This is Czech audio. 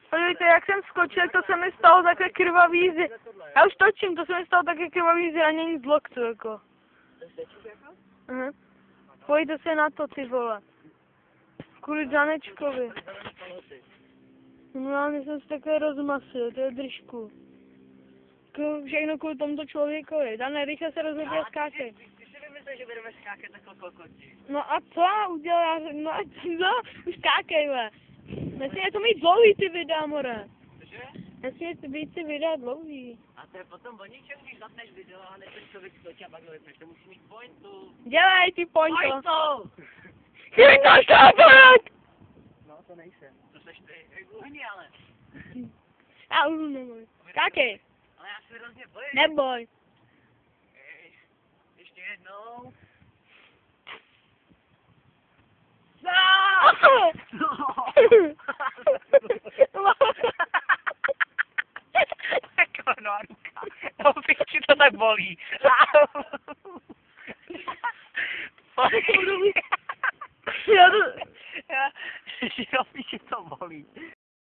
Podívejte, jak jsem skočil, to se mi stalo takové krvavý Já už točím, to se mi stalo také krvavý zranění z loktu, jako. Aha. Pojďte se na to, ty vole. Kvůli Danečkovi. Normálně jsem se takhle rozmasil, to je držku. Všechno kvůli tomuto člověkovi. Dane, rychle se rozhodně a skákej. Ty si vymyslel, že budeme skákat takhle kokoti. No a co uděláš? No a co? Už skákejme. Nesmí to mít dlouhý ty videa, more. Cože? Nesmí být ty videa dlouhý. A to je potom o ničem, když zapneš video a nechceš člověk stočí a pak ho vypneš. To musí mít pointu. Dělej ty pointo. Pointu! Chyť na štápek! No to nejsem. To seš ty. Uhni ale. Já už neboj. Skákej. Ale já se hrozně bojím. Neboj. Ještě jednou. Taková ruka. No, piči, to tak bolí. Já to... Jo, piči, to bolí.